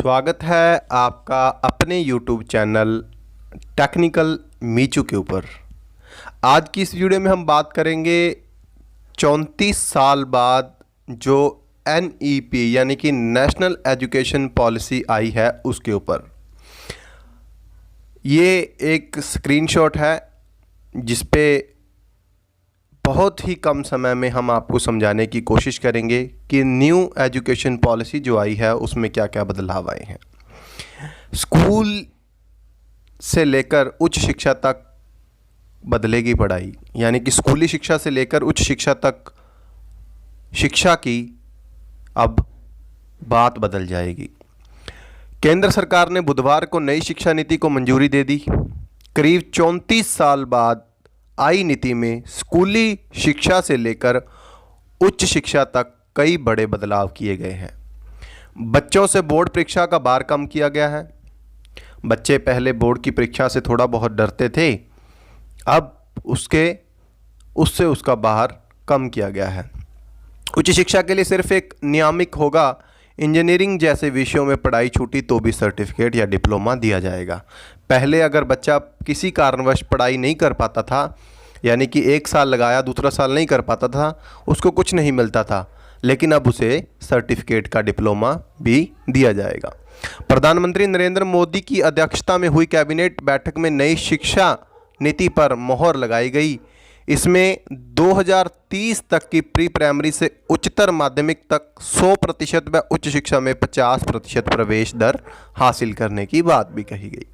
स्वागत है आपका अपने YouTube चैनल टेक्निकल मीचू के ऊपर। आज की इस वीडियो में हम बात करेंगे 34 साल बाद जो NEP यानी कि नेशनल एजुकेशन पॉलिसी आई है उसके ऊपर। ये एक स्क्रीनशॉट है जिस पे बहुत ही कम समय में हम आपको समझाने की कोशिश करेंगे कि न्यू एजुकेशन पॉलिसी जो आई है उसमें क्या क्या बदलाव आए हैं। स्कूल से लेकर उच्च शिक्षा तक बदलेगी पढ़ाई, यानी कि स्कूली शिक्षा से लेकर उच्च शिक्षा तक शिक्षा की अब बात बदल जाएगी। केंद्र सरकार ने बुधवार को नई शिक्षा नीति को मंजूरी दे दी। करीब 34 साल बाद आई नीति में स्कूली शिक्षा से लेकर उच्च शिक्षा तक कई बड़े बदलाव किए गए हैं। बच्चों से बोर्ड परीक्षा का भार कम किया गया है। बच्चे पहले बोर्ड की परीक्षा से थोड़ा बहुत डरते थे, अब उससे उसका भार कम किया गया है। उच्च शिक्षा के लिए सिर्फ एक नियामक होगा। इंजीनियरिंग जैसे विषयों में पढ़ाई छूटी तो भी सर्टिफिकेट या डिप्लोमा दिया जाएगा। पहले अगर बच्चा किसी कारणवश पढ़ाई नहीं कर पाता था, यानी कि एक साल लगाया दूसरा साल नहीं कर पाता था, उसको कुछ नहीं मिलता था, लेकिन अब उसे सर्टिफिकेट का डिप्लोमा भी दिया जाएगा। प्रधानमंत्री नरेंद्र मोदी की अध्यक्षता में हुई कैबिनेट बैठक में नई शिक्षा नीति पर मोहर लगाई गई। इसमें 2030 तक की प्री प्राइमरी से उच्चतर माध्यमिक तक 100% व उच्च शिक्षा में 50% प्रवेश दर हासिल करने की बात भी कही गई।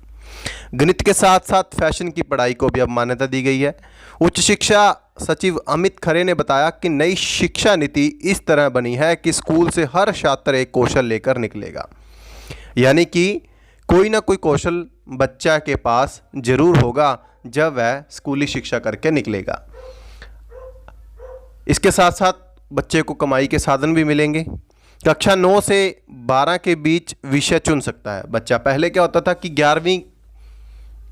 गणित के साथ साथ फैशन की पढ़ाई को भी अब मान्यता दी गई है। उच्च शिक्षा सचिव अमित खरे ने बताया कि नई शिक्षा नीति इस तरह बनी है कि स्कूल से हर छात्र एक कौशल लेकर निकलेगा, यानी कि कोई ना कोई कौशल बच्चा के पास जरूर होगा जब वह स्कूली शिक्षा करके निकलेगा। इसके साथ साथ बच्चे को कमाई के साधन भी मिलेंगे। कक्षा 9 से 12 के बीच विषय चुन सकता है बच्चा। पहले क्या होता था कि 11वीं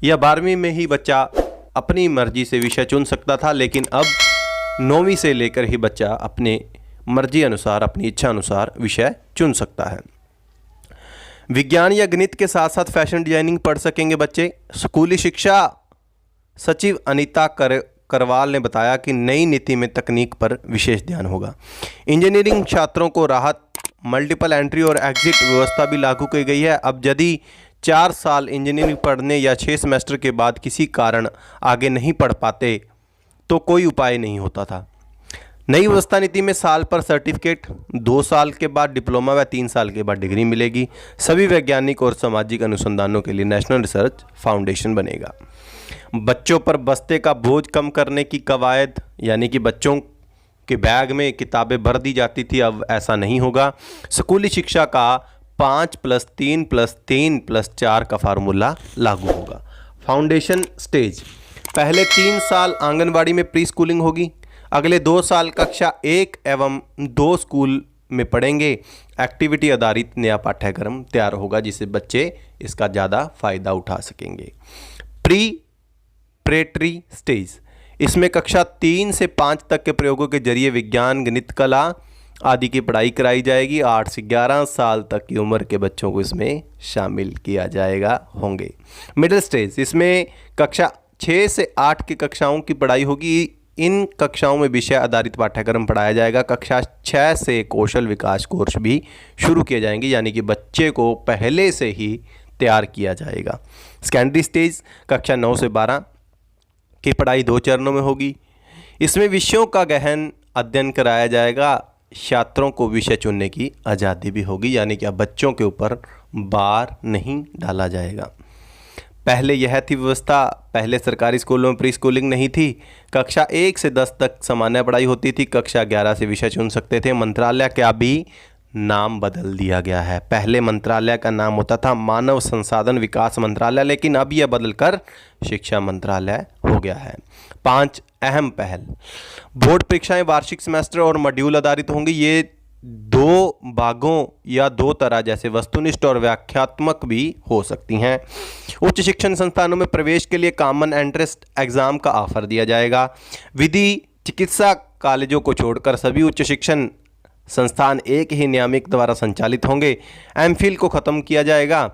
या 12वीं में ही बच्चा अपनी मर्जी से विषय चुन सकता था, लेकिन अब 9वीं से लेकर ही बच्चा अपने मर्जी अनुसार, अपनी इच्छा अनुसार विषय चुन सकता है। विज्ञान या गणित के साथ साथ फैशन डिजाइनिंग पढ़ सकेंगे बच्चे। स्कूली शिक्षा सचिव अनीता करवाल ने बताया कि नई नीति में तकनीक पर विशेष ध्यान होगा। इंजीनियरिंग छात्रों को राहत, मल्टीपल एंट्री और एग्जिट व्यवस्था भी लागू की गई है। अब यदि 4 साल इंजीनियरिंग पढ़ने या 6 सेमेस्टर के बाद किसी कारण आगे नहीं पढ़ पाते तो कोई उपाय नहीं होता था। नई व्यवस्था नीति में साल पर सर्टिफिकेट, 2 साल के बाद डिप्लोमा व 3 साल के बाद डिग्री मिलेगी। सभी वैज्ञानिक और सामाजिक अनुसंधानों के लिए नेशनल रिसर्च फाउंडेशन बनेगा। बच्चों पर बस्ते का बोझ कम करने की कवायद, यानी कि बच्चों के बैग में किताबें भर दी जाती थी, अब ऐसा नहीं होगा। स्कूली शिक्षा का 5+3+3+4 का फार्मूला लागू होगा। फाउंडेशन स्टेज, पहले 3 साल आंगनवाड़ी में प्री स्कूलिंग होगी। अगले 2 साल कक्षा 1 एवं 2 स्कूल में पढ़ेंगे। एक्टिविटी आधारित नया पाठ्यक्रम तैयार होगा जिससे बच्चे इसका ज़्यादा फायदा उठा सकेंगे। प्रेटरी स्टेज, इसमें कक्षा 3 से 5 तक के प्रयोगों के जरिए विज्ञान, गणित, कला आदि की पढ़ाई कराई जाएगी। 8 से 11 साल तक की उम्र के बच्चों को इसमें शामिल किया होंगे। मिडिल स्टेज, इसमें कक्षा 6 से 8 की कक्षाओं की पढ़ाई होगी। इन कक्षाओं में विषय आधारित पाठ्यक्रम पढ़ाया जाएगा। कक्षा 6 से कौशल विकास कोर्स भी शुरू किए जाएंगे, यानी कि बच्चे को पहले से ही तैयार किया जाएगा। सेकेंडरी स्टेज, कक्षा 9 से 12 की पढ़ाई 2 चरणों में होगी। इसमें विषयों का गहन अध्ययन कराया जाएगा। छात्रों को विषय चुनने की आज़ादी भी होगी, यानी कि अब बच्चों के ऊपर भार नहीं डाला जाएगा। पहले यह थी व्यवस्था। पहले सरकारी स्कूलों में प्री स्कूलिंग नहीं थी। कक्षा 1 से 10 तक सामान्य पढ़ाई होती थी। कक्षा 11 से विषय चुन सकते थे। मंत्रालय का भी नाम बदल दिया गया है। पहले मंत्रालय का नाम होता था मानव संसाधन विकास मंत्रालय, लेकिन अब यह बदलकर शिक्षा मंत्रालय हो गया है। 5 अहम पहल, बोर्ड परीक्षाएं वार्षिक सेमेस्टर और मॉड्यूल आधारित होंगी। ये 2 भागों या 2 तरह जैसे वस्तुनिष्ठ और व्याख्यात्मक भी हो सकती हैं। उच्च शिक्षण संस्थानों में प्रवेश के लिए कॉमन एंट्रेंस एग्जाम का ऑफर दिया जाएगा। विधि, चिकित्सा कॉलेजों को छोड़कर सभी उच्च शिक्षण संस्थान एक ही नियामक द्वारा संचालित होंगे। एमफिल को ख़त्म किया जाएगा।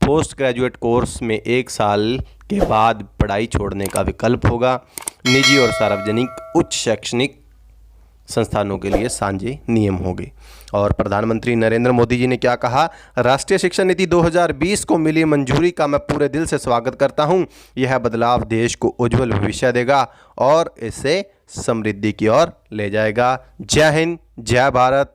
पोस्ट ग्रेजुएट कोर्स में 1 साल के बाद पढ़ाई छोड़ने का विकल्प होगा। निजी और सार्वजनिक उच्च शैक्षणिक संस्थानों के लिए साझे नियम होंगे। और प्रधानमंत्री नरेंद्र मोदी जी ने क्या कहा? राष्ट्रीय शिक्षा नीति 2020 को मिली मंजूरी का मैं पूरे दिल से स्वागत करता हूं। यह बदलाव देश को उज्जवल भविष्य देगा और इसे समृद्धि की ओर ले जाएगा। जय हिंद, जय भारत।